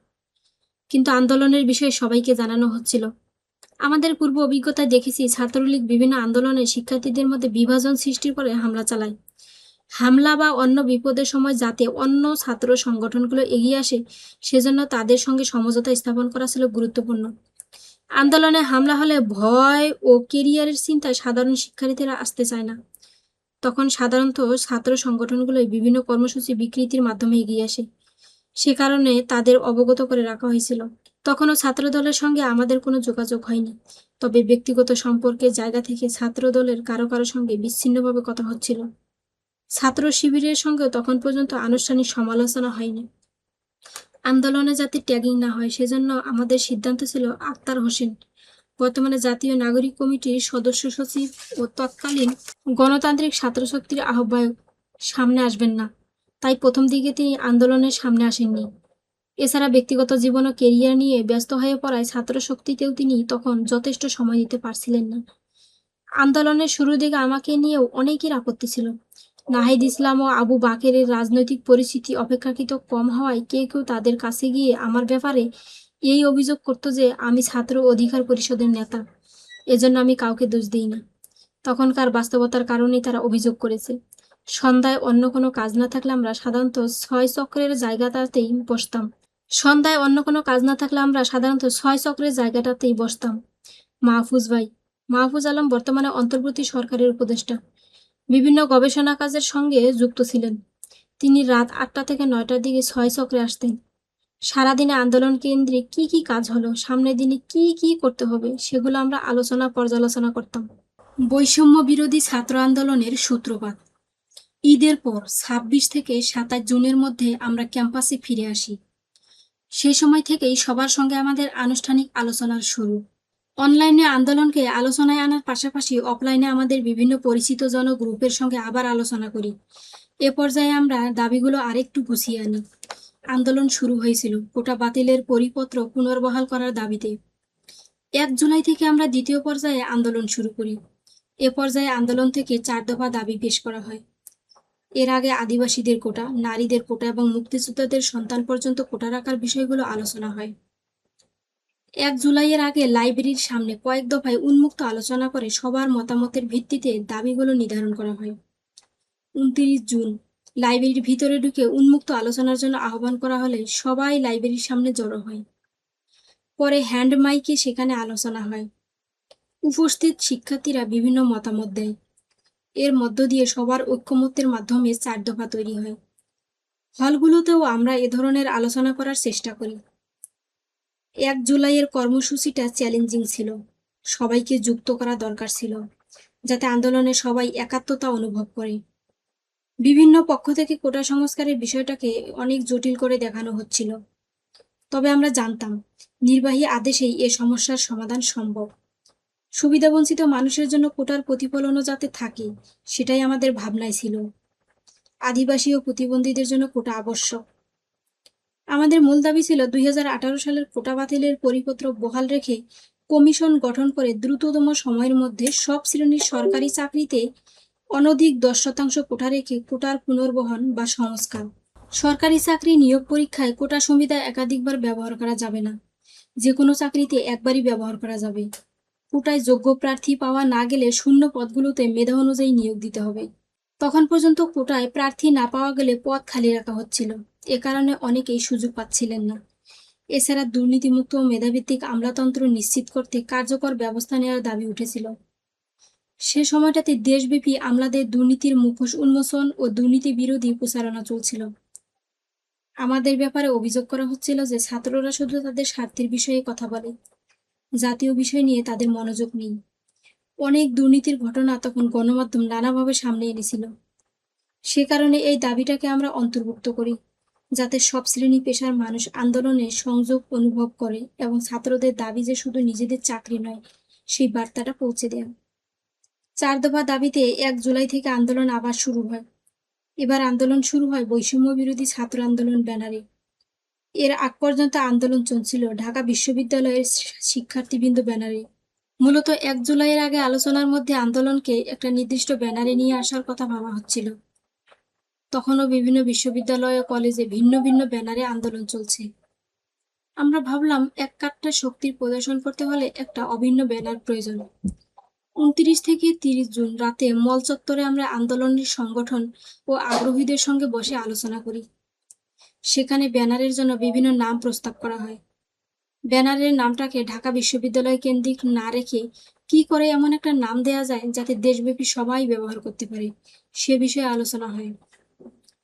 কিন্তু আন্দোলনের বিষয়ে সবাইকে জানানো হচ্ছিল। আমাদের পূর্ব অভিজ্ঞতায় দেখেছি ছাত্রলীগ বিভিন্ন আন্দোলনে শিক্ষার্থীদের মধ্যে বিভাজন সৃষ্টির করে হামলা চালায়। হামলা বা অন্য বিপদের সময় যাতে অন্য ছাত্র সংগঠনগুলো এগিয়ে আসে, সেজন্য তাদের সঙ্গে সমঝোতা স্থাপন করা ছিল গুরুত্বপূর্ণ। আন্দোলনে হামলা হলে ভয় ও কেরিয়ারের চিন্তায় সাধারণ শিক্ষার্থীরা আসতে চায় না। তখন সাধারণত ছাত্র সংগঠনগুলোই বিভিন্ন কর্মসূচি বিকৃতির মাধ্যমে এগিয়ে আসে। সে কারণে তাদের অবগত করে রাখা হয়েছিল। তখনও ছাত্রদলের সঙ্গে আমাদের কোনো যোগাযোগ হয়নি, তবে ব্যক্তিগত সম্পর্কের জায়গা থেকে ছাত্রদলের কারো কারো সঙ্গে বিচ্ছিন্নভাবে কথা হচ্ছিল। ছাত্র শিবিরের সঙ্গেও তখন পর্যন্ত আনুষ্ঠানিক সমালোচনা হয়নি। আন্দোলনে যাতে ট্যাগিং না হয় সেজন্য আমাদের সিদ্ধান্ত ছিল আক্তার হোসেন, বর্তমানে জাতীয় নাগরিক কমিটির সদস্য সচিব ও তৎকালীন গণতান্ত্রিক ছাত্রশক্তির আহ্বায়ক, সামনে আসবেন না। তাই প্রথম দিকে তিনি আন্দোলনের সামনে আসেননি। এছাড়া ব্যক্তিগত জীবন ও কেরিয়ার নিয়ে ব্যস্ত হয়ে পড়ায় ছাত্র শক্তিতেও তিনি তখন যথেষ্ট সময় দিতে পারছিলেন না। আন্দোলনের শুরুর দিকে আমাকে নিয়েও অনেকের আপত্তি ছিল। নাহিদ ইসলাম ও আবু বাকেরের রাজনৈতিক পরিস্থিতি অপেক্ষাকৃত কম হওয়ায় কেউ কেউ তাদের কাছে গিয়ে আমার ব্যাপারে এই অভিযোগ করত যে আমি ছাত্র অধিকার পরিষদের নেতা, এজন্য আমি কাউকে দোষ দিই না। তখনকার বাস্তবতার কারণেই তারা অভিযোগ করেছে। সন্ধ্যায় অন্য কোনো কাজ না থাকলে আমরা সাধারণত ছয় চক্রের জায়গাটাতেই বসতাম। মাহফুজ আলম বর্তমানে অন্তর্বর্তী সরকারের উপদেষ্টা, বিভিন্ন গবেষণা কাজের সঙ্গে যুক্ত ছিলেন। তিনি রাত 8টা থেকে 9টার দিকে ছয় চক্রে আসতেন। সারাদিনে আন্দোলন কেন্দ্রিক কি কি কাজ হলো, সামনের দিনে কি কি করতে হবে, সেগুলো আমরা পর্যালোচনা করতাম। বৈষম্য বিরোধী ছাত্র আন্দোলনের সূত্রপাত। ঈদের পর 26 থেকে 27 জুনের মধ্যে আমরা ক্যাম্পাসে ফিরে আসি। সেই সময় থেকেই সবার সঙ্গে আমাদের আনুষ্ঠানিক আলোচনার শুরু। অনলাইনে আন্দোলনকে আলোচনায় আনার পাশাপাশি অফলাইনে আমাদের বিভিন্ন পরিচিতজন গ্রুপের সঙ্গে আবার আলোচনা করি। এ পর্যায়ে আমরা দাবিগুলো আরেকটু গুছিয়ে আনি। আন্দোলন শুরু হয়েছিল কোটা বাতিলের পরিপত্র পুনর্বহাল করার দাবিতে। 1 জুলাই থেকে আমরা দ্বিতীয় পর্যায়ে আন্দোলন শুরু করি। এ পর্যায়ে আন্দোলন থেকে 4 দফা দাবি পেশ করা হয়। এর আগে আদিবাসীদের কোটা, নারীদের কোটা এবং মুক্তিযোদ্ধাদের সন্তান পর্যন্ত কোটা রাখার বিষয়গুলো আলোচনা হয়। 1 জুলাইয়ের আগে লাইব্রেরির সামনে কয়েক দফায় উন্মুক্ত আলোচনা করে সবার মতামতের ভিত্তিতে দাবিগুলো নির্ধারণ করা হয়। 29 জুন লাইব্রেরির ভিতরে ঢুকে উন্মুক্ত আলোচনার জন্য আহ্বান করা হলে সবাই লাইব্রেরির সামনে জড়ো হয়। পরে হ্যান্ড মাইকে সেখানে আলোচনা হয়। উপস্থিত শিক্ষার্থীরা বিভিন্ন মতামত দেয়। এর মধ্য দিয়ে সবার ঐক্যমত্যের মাধ্যমে 4 দফা তৈরি হয়। হলগুলোতেও আমরা এ ধরনের আলোচনা করার চেষ্টা করি। 1 জুলাইয়ের কর্মসূচিটা চ্যালেঞ্জিং ছিল। সবাইকে যুক্ত করা দরকার ছিল, যাতে আন্দোলনে সবাই একাত্মতা অনুভব করে। বিভিন্ন পক্ষ থেকে কোটা সংস্কারের বিষয়টাকে অনেক জটিল করে দেখানো হচ্ছিল, তবে আমরা জানতাম নির্বাহী আদেশেই এ সমস্যার সমাধান সম্ভব। সুবিধাবঞ্চিত মানুষের জন্য কোটার প্রতিফলনও যাতে থাকে, সেটাই আমাদের ভাবনায় ছিল। আদিবাসী ও প্রতিবন্ধীদের জন্য কোটা আবশ্যক। আমাদের মূল দাবি ছিল 2018 সালের কোটা বাতিলের পরিপত্র বহাল রেখে কমিশন গঠন করে দ্রুততম সময়ের মধ্যে সব শ্রেণীর সরকারি চাকরিতে অনধিক 10% কোটা রেখে কোটার পুনর্বহন বা সংস্কার। সরকারি চাকরি নিয়োগ পরীক্ষায় কোটা সুবিধা একাধিকবার ব্যবহার করা যাবে না, যে কোনো চাকরিতে একবারই ব্যবহার করা যাবে। কোটায় যোগ্য প্রার্থী পাওয়া না গেলে শূন্য পদগুলোতে মেধা অনুযায়ী নিয়োগ দিতে হবে। তখন পর্যন্ত কোটায় প্রার্থী না পাওয়া গেলে পদ খালি রাখা হচ্ছিল, এ কারণে অনেকেই সুযোগ পাচ্ছিলেন না। এছাড়া দুর্নীতিমুক্ত ও মেধাভিত্তিক আমলাতন্ত্র নিশ্চিত করতে কার্যকর ব্যবস্থা নেওয়ার দাবি উঠেছিল। সে সময়টাতে দেশব্যাপী আমলাদের দুর্নীতির মুখোশ উন্মোচন ও দুর্নীতি বিরোধী প্রচারণা চলছিল। আমাদের ব্যাপারে অভিযোগ করা হচ্ছিল যে ছাত্ররা শুধু তাদের স্বার্থের বিষয়ে কথা বলে, জাতীয় বিষয় নিয়ে তাদের মনোযোগ নেই। অনেক দুর্নীতির ঘটনা তখন গণমাধ্যম নানাভাবে সামনে এনেছিল। সে কারণে এই দাবিটাকে আমরা অন্তর্ভুক্ত করি, যাতে সব শ্রেণী পেশার মানুষ আন্দোলনে সংযোগ অনুভব করে এবং ছাত্রদের দাবি যে শুধু নিজেদের চাকরি নয়, সেই বার্তাটা পৌঁছে দেয়। 4 দফা দাবিতে 1 জুলাই থেকে আন্দোলন আবার শুরু হয়। এবার আন্দোলন শুরু হয় বৈষম্য বিরোধী ছাত্র আন্দোলন ব্যানারে। এর আগ পর্যন্ত আন্দোলন চলছিল ঢাকা বিশ্ববিদ্যালয়ের শিক্ষার্থীবৃন্দ ব্যানারে। মূলত 1 জুলাইয়ের আগে আলোচনার মধ্যে আন্দোলনকে একটা নির্দিষ্ট ব্যানারে নিয়ে আসার কথা ভাবা হচ্ছিল। তখনও বিভিন্ন বিশ্ববিদ্যালয় ও কলেজে ভিন্ন ভিন্ন ব্যানারে আন্দোলন চলছে। আমরা ভাবলাম এক কাট্টা শক্তির প্রদর্শন করতে হলে একটা অভিন্ন ব্যানার প্রয়োজন। 29 থেকে 30 জুন রাতে মল চত্বরে আমরা আন্দোলনের সংগঠন ও আগ্রহীদের সঙ্গে বসে আলোচনা করি। সেখানে ব্যানারের জন্য বিভিন্ন নাম প্রস্তাব করা হয়। ব্যানারের নামটাকে ঢাকা বিশ্ববিদ্যালয় কেন্দ্রিক না রেখে কি করে এমন একটা নাম দেয়া যায় যাতে দেশব্যাপী সবাই ব্যবহার করতে পারে, সে বিষয়ে আলোচনা হয়।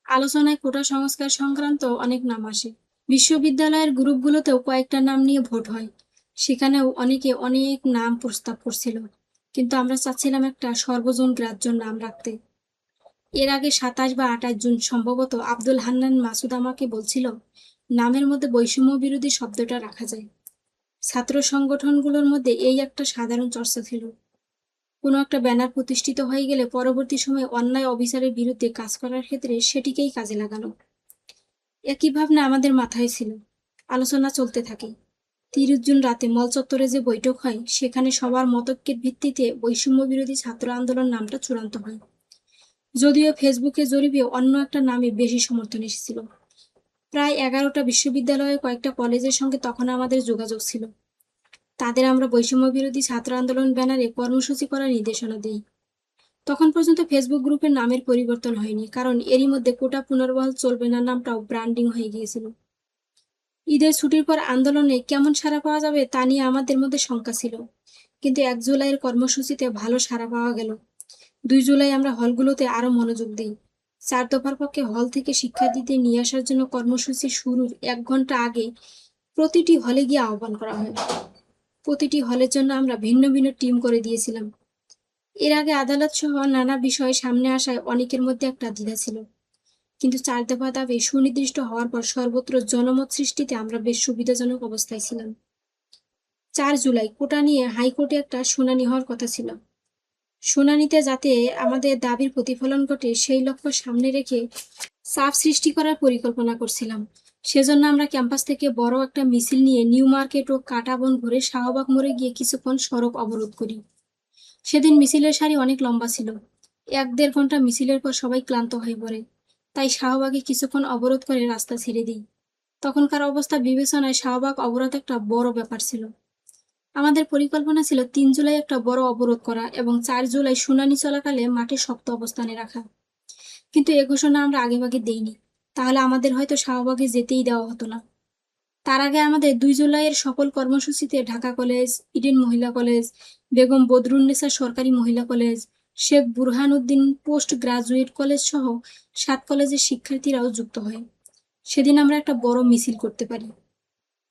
আলোচনায় কোটা সংস্কার সংক্রান্ত অনেক নাম আসে। বিশ্ববিদ্যালয়ের গ্রুপগুলোতেও কয়েকটা নাম নিয়ে ভোট হয়। সেখানেও অনেকে অনেক নাম প্রস্তাব করছিল, কিন্তু আমরা চাচ্ছিলাম একটা সর্বজন গ্রাহ্য নাম রাখতে। এর আগে 27 বা 28 জুন সম্ভবত আব্দুল হান্নান মাসুদ আমাকে বলছিল, নামের মধ্যে বৈষম্য বিরোধী শব্দটা রাখা যায়। ছাত্র সংগঠনগুলোর মধ্যে এই একটা সাধারণ চর্চা ছিল। কোনো একটা ব্যানার প্রতিষ্ঠিত হয়ে গেলে পরবর্তী সময়ে অন্যায় অবিচারের বিরুদ্ধে কাজ করার ক্ষেত্রে সেটিকেই কাজে লাগানো। একই ভাবনা আমাদের মাথায় ছিল। আলোচনা চলতে থাকে। 30 জুন রাতে মল চত্বরে যে বৈঠক হয়, সেখানে সবার মতৈক্যের ভিত্তিতে বৈষম্য বিরোধী ছাত্র আন্দোলন নামটা চূড়ান্ত হয়। যদিও ফেসবুকে জরিপে অন্য একটা নামে বেশি সমর্থন এসেছিল। প্রায় 11টা বিশ্ববিদ্যালয়ে কয়েকটা কলেজের সঙ্গে তখন আমাদের যোগাযোগ ছিল। তাদের আমরা বৈষম্য বিরোধী ছাত্র আন্দোলন ব্যানারে কর্মসূচি করার নির্দেশনা দিই। তখন পর্যন্ত ফেসবুক গ্রুপের নামের পরিবর্তন হয়নি, কারণ এরই মধ্যে কোটা পুনর্বহাল চলবে না নামটাও ব্র্যান্ডিং হয়ে গিয়েছিল। ঈদের ছুটির পর আন্দোলনে কেমন সাড়া পাওয়া যাবে তা নিয়ে আমাদের মধ্যে শঙ্কা ছিল, কিন্তু 1 জুলাইয়ের কর্মসূচিতে ভালো সাড়া পাওয়া গেল। 2 জুলাই আমরা হলগুলোতে আরো মনোযোগ দিই। 4 দফার পক্ষে হল থেকে শিক্ষার্থীদের নিয়ে আসার জন্য কর্মসূচি শুরুর 1 ঘন্টা আগে প্রতিটি হলে গিয়ে আহ্বান করা হয়। প্রতিটি হলের জন্য আমরা ভিন্ন ভিন্ন টিম করে দিয়েছিলাম। এর আগে আদালত সহ নানা বিষয় সামনে আসায় অনেকের মধ্যে একটা দ্বিধা ছিল, কিন্তু 4 দফা দাবি সুনির্দিষ্ট হওয়ার পর সর্বত্র জনমত সৃষ্টিতে আমরা বেশ সুবিধাজনক অবস্থায় ছিলাম। 4 জুলাই কোটা নিয়ে হাইকোর্টে একটা শুনানি হওয়ার কথা ছিল। শুনানিতে যাতে আমাদের দাবির প্রতিফলন ঘটে সেই লক্ষ্য সামনে রেখে চাপ সৃষ্টি করার পরিকল্পনা করছিলাম। সেজন্য আমরা ক্যাম্পাস থেকে বড় একটা মিছিল নিয়ে নিউ মার্কেট ও কাঁটাবন ঘুরে শাহবাগ মোড়ে গিয়ে কিছুক্ষণ সড়ক অবরোধ করি। সেদিন মিছিলের সারি অনেক লম্বা ছিল। 1-1.5 ঘন্টা মিছিলের পর সবাই ক্লান্ত হয়ে পড়ে, তাই শাহবাগে কিছুক্ষণ অবরোধ করে রাস্তা ছেড়ে দিই। তখনকার অবস্থা বিবেচনায় শাহবাগ অবরোধ একটা বড় ব্যাপার ছিল। আমাদের পরিকল্পনা ছিল 3 জুলাই একটা বড় অবরোধ করা এবং 4 জুলাই শুনানি চলাকালে মাঠে শক্ত অবস্থানে রাখা। কিন্তু এ ঘোষণা আমরা আগেভাগে দেইনি, তাহলে আমাদের হয়তো শাহবাগে যেতেই দেওয়া হতো না। তার আগে আমাদের 2 জুলাইয়ের সকল কর্মসূচিতে ঢাকা কলেজ, ইডেন মহিলা কলেজ, বেগম বদরুন্নেসা সরকারি মহিলা college, Sheikh Burhanuddin post graduate college সহ 7 কলেজের শিক্ষার্থীরাও যুক্ত হয়। সেদিন আমরা একটা বড় মিছিল করতে পারি।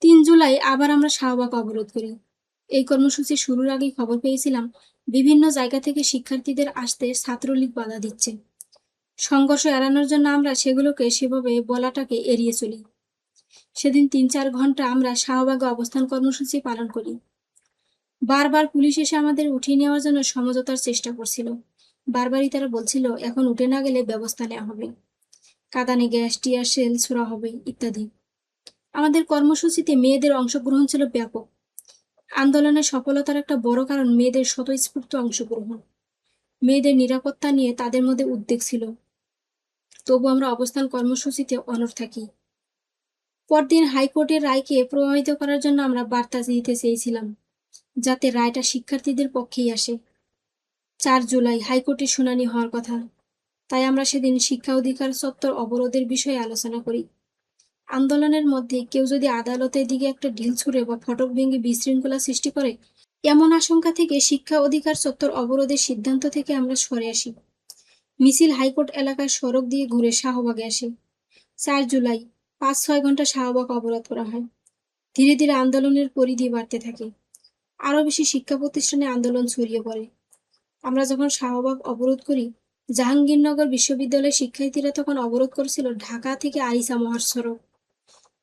3 জুলাই আবার আমরা শাহবাগ অবরোধ করি। এই কর্মসূচি শুরুর আগেই খবর পেয়েছিলাম বিভিন্ন জায়গা থেকে শিক্ষার্থীদের আসতে ছাত্রলীগ বাধা দিচ্ছে। সংঘর্ষ এড়ানোর জন্য আমরা সেগুলোকে সেভাবে বলাটাকে এড়িয়ে চলি। সেদিন 3-4 ঘন্টা আমরা শাহবাগে অবস্থান কর্মসূচি পালন করি। বারবার পুলিশ এসে আমাদের উঠিয়ে নেওয়ার জন্য সমঝোতার চেষ্টা করছিল। বারবারই তারা বলছিল এখন উঠে না গেলে ব্যবস্থা নেওয়া হবে, কাঁদানে গ্যাস, টিয়ার শেল ছোড়া হবে ইত্যাদি। আমাদের কর্মসূচিতে মেয়েদের অংশগ্রহণ ছিল ব্যাপক। আন্দোলনের সফলতার একটা বড় কারণ মেয়েদের স্বতঃস্ফূর্ত অংশগ্রহণ। মেয়েদের নিরাপত্তা নিয়ে তাদের মধ্যে উদ্বেগ ছিল। তবু আমরা অবস্থান কর্মসূচিতে অনড় থাকি। পরদিন হাইকোর্টের রায়কে প্রভাবিত করার জন্য আমরা বার্তা দিতে চেয়েছিলাম, যাতে রায়টা শিক্ষার্থীদের পক্ষেই আসে। 4 জুলাই হাইকোর্টে শুনানি হওয়ার কথা, তাই আমরা সেদিন শিক্ষা অধিকার চত্বর অবরোধের বিষয়ে আলোচনা করি। আন্দোলনের মধ্যে কেউ যদি আদালতের দিকে একটা ঢিল ছুঁড়ে বা ফটক ভেঙে বিশৃঙ্খলা সৃষ্টি করে, এমন আশঙ্কা থেকে শিক্ষা অধিকার চত্বর অবরোধের সিদ্ধান্ত থেকে আমরা সরে আসি। মিছিল হাইকোর্ট এলাকার সড়ক দিয়ে ঘুরে শাহবাগে আসে। 4 জুলাই 5-6 ঘন্টা শাহবাগ অবরোধ করা হয়। ধীরে ধীরে আন্দোলনের পরিধি বাড়তে থাকে। আরো বেশি শিক্ষা প্রতিষ্ঠানে আন্দোলন ছড়িয়ে পড়ে। আমরা যখন শাহবাগ অবরোধ করি, জাহাঙ্গীরনগর বিশ্ববিদ্যালয়ের শিক্ষার্থীরা তখন অবরোধ করেছিল ঢাকা থেকে আরিচা মহাসড়ক,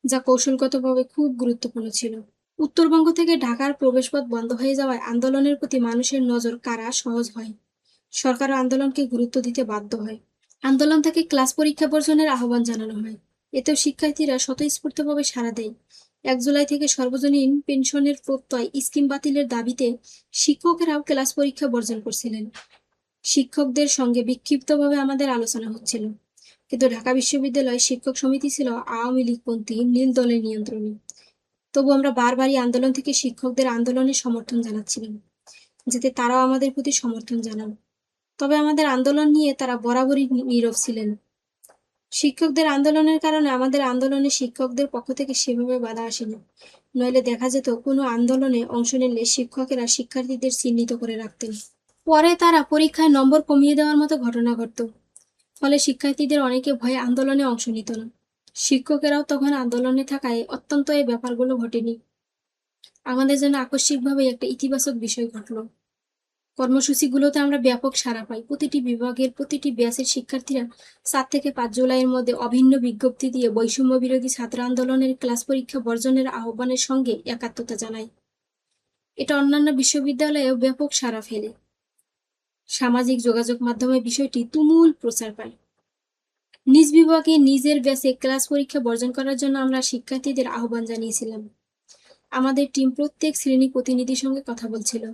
যা কৌশলগতভাবে খুব গুরুত্বপূর্ণ ছিল। উত্তরবঙ্গ থেকে ঢাকার প্রবেশপথ বন্ধ হয়ে যাওয়ায় আন্দোলনের প্রতি মানুষের নজর কাড়া সহজ হয়। সরকারও আন্দোলনকে গুরুত্ব দিতে বাধ্য হয়। আন্দোলন থেকে ক্লাস পরীক্ষা বর্জনের আহ্বান জানানো হয়। এতেও শিক্ষার্থীরা স্বতঃস্ফূর্তভাবে সাড়া দেয়। 1 জুলাই থেকে সর্বজনীন পেনশনের প্রত্যয় স্কিম বাতিলের দাবিতে শিক্ষকেরাও ক্লাস পরীক্ষা বর্জন করছিলেন। শিক্ষকদের সঙ্গে বিক্ষিপ্তভাবে আমাদের আলোচনা হচ্ছিল, কিন্তু ঢাকা বিশ্ববিদ্যালয় শিক্ষক সমিতি ছিল আওয়ামী লীগপন্থী নীল দলের নিয়ন্ত্রণে। তবু আমরা বারবারই আন্দোলন থেকে শিক্ষকদের আন্দোলনের সমর্থন জানাচ্ছিলাম, যাতে তারাও আমাদের প্রতি সমর্থন জানান। তবে আমাদের আন্দোলন নিয়ে তারা বরাবরই নীরব ছিলেন। শিক্ষকদের আন্দোলনের কারণে আমাদের আন্দোলনে শিক্ষকদের পক্ষ থেকে সেভাবে বাধা আসেনি। নইলে দেখা যেত কোনো আন্দোলনে অংশ নিলে শিক্ষকেরা শিক্ষার্থীদের চিহ্নিত করে রাখতেন। পরে তারা পরীক্ষায় নম্বর কমিয়ে দেওয়ার মতো ঘটনা ঘটত। ফলে শিক্ষার্থীদের অনেকে ভয়ে আন্দোলনে অংশ নিত না। শিক্ষকেরাও তখন আন্দোলনে থাকায় অত্যন্ত এই ব্যাপারগুলো ঘটেনি। আমাদের জন্য আকস্মিকভাবে একটা ইতিবাচক বিষয় ঘটল। কর্মসূচিগুলোতে আমরা ব্যাপক সাড়া পাই। প্রতিটি বিভাগের প্রতিটি ব্যাচের শিক্ষার্থীরা 4 থেকে 5 জুলাইয়ের মধ্যে অভিন্ন বিজ্ঞপ্তি দিয়ে বৈষম্য বিরোধী ছাত্র আন্দোলনের ক্লাস পরীক্ষা বর্জনের আহ্বানের সঙ্গে একাত্মতা জানায়। এটা অন্যান্য বিশ্ববিদ্যালয়েও ব্যাপক সাড়া ফেলে। সামাজিক যোগাযোগ মাধ্যমে বিষয়টি তুমুল প্রচার পায়। নিজ বিভাগে নিজের ব্যাচে ক্লাস পরীক্ষা বর্জন করার জন্য আমরা শিক্ষার্থীদের আহ্বান জানিয়েছিলাম। আমাদের টিম প্রত্যেক শ্রেণী প্রতিনিধির সঙ্গে কথা বলছিল।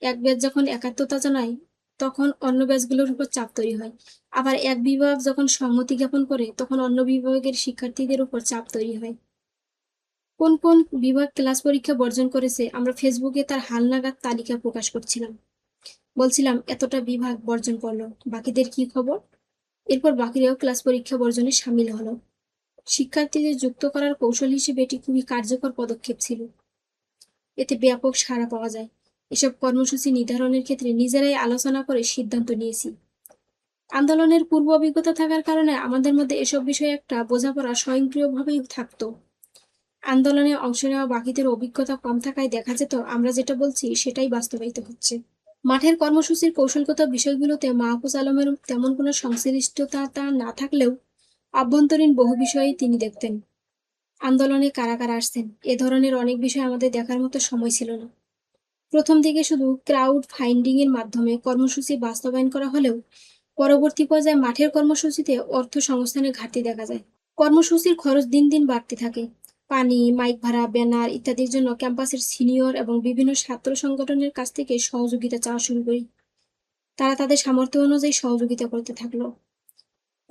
এক ব্যাচ যখন একাত্মতা জানায় তখন অন্য ব্যাচগুলোর উপর চাপ তৈরি হয়। আবার এক বিভাগ যখন সংহতি জ্ঞাপন করে তখন অন্য বিভাগের শিক্ষার্থীদের উপর চাপ তৈরি হয়। কোন কোন বিভাগ ক্লাস পরীক্ষা বর্জন করেছে আমরা ফেসবুকে তার হালনাগাদ তালিকা প্রকাশ করছিলাম। বলছিলাম এতটা বিভাগ বর্জন করলো, বাকিদের কি খবর? এরপর বাকিরাও ক্লাস পরীক্ষা বর্জনে সামিল হলো। শিক্ষার্থীদের যুক্ত করার কৌশল হিসেবে এটি খুবই কার্যকর পদক্ষেপ ছিল। এতে ব্যাপক সাড়া পাওয়া যায়। এসব কর্মসূচি নির্ধারণের ক্ষেত্রে নিজেরাই আলোচনা করে সিদ্ধান্ত নিয়েছি। আন্দোলনের পূর্ব অভিজ্ঞতা থাকার কারণে আমাদের মধ্যে এসব বিষয়ে একটা বোঝাপড়া স্বয়ংক্রিয়ভাবেই থাকতো। আন্দোলনে অংশ নেওয়া বাকিদের অভিজ্ঞতা কম থাকায় দেখা যেত আমরা যেটা বলছি সেটাই বাস্তবায়িত হচ্ছে। মাঠের কর্মসূচির কৌশলগত বিষয়গুলোতে মাহফুজ আলমের তেমন কোনো সংশ্লিষ্টতা না থাকলেও আভ্যন্তরীণ বহু বিষয়েই তিনি দেখতেন। আন্দোলনে কারা কারা আসছেন এ ধরনের অনেক বিষয় আমাদের দেখার মতো সময় ছিল না। প্রথম দিকে শুধু ক্রাউড ফাইন্ডিং এর মাধ্যমে কর্মসূচি বাস্তবায়ন করা হলেও পরবর্তী পর্যায়ে মাঠের কর্মসূচিতে অর্থ সংস্থানের ঘাটতি দেখা যায়। কর্মসূচির খরচ দিন দিন বাড়তে থাকে। পানি, মাইক ভাড়া, ব্যানার ইত্যাদির জন্য ক্যাম্পাসের সিনিয়র এবং বিভিন্ন ছাত্র সংগঠনের কাছ থেকে সহযোগিতা চাওয়া শুরু করি। তারা তাদের সামর্থ্য অনুযায়ী সহযোগিতা করতে থাকলো।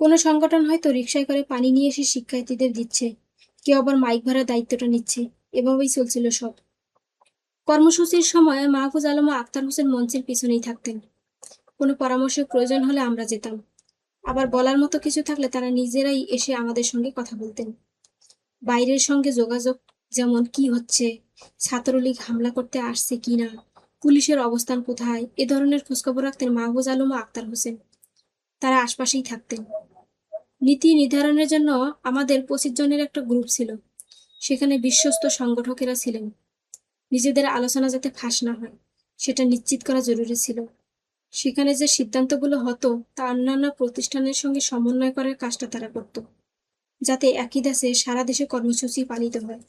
কোনো সংগঠন হয়তো রিকশায় করে পানি নিয়ে এসে শিক্ষার্থীদের দিচ্ছে, কেউ আবার মাইক ভাড়ার দায়িত্বটা নিচ্ছে। এভাবেই চলছিল সব। কর্মসূচির সময় মাহফুজ আলম ও আক্তার হোসেন মঞ্চের পিছনেই থাকতেন। কোনো পরামর্শের প্রয়োজন হলে আমরা যেতাম। আবার বলার মতো কিছু থাকলে তারা নিজেরাই এসে আমাদের সঙ্গে কথা বলতেন। বাইরের সঙ্গে যোগাযোগ, যেমন কি হচ্ছে, ছাত্রলীগ হামলা করতে আসছে কিনা, পুলিশের অবস্থান কোথায়, এ ধরনের খোঁজখবর রাখতেন মাহফুজ আলম ও আক্তার হোসেন। তারা আশপাশেই থাকতেন। নীতি নির্ধারণের জন্য আমাদের 25 জনের একটা গ্রুপ ছিল। সেখানে বিশ্বস্ত সংগঠকেরা ছিলেন। নিজেদের আলোচনা যাতে ফাঁস না হয় সেটা নিশ্চিত করা জরুরি ছিল। সেখানে যে সিদ্ধান্তগুলো হতো তা অন্যান্য প্রতিষ্ঠানের সঙ্গে সমন্বয় করার কাজটা তারা করত, যাতে একই দেশে সারা দেশে কর্মসূচি পালিত হয়।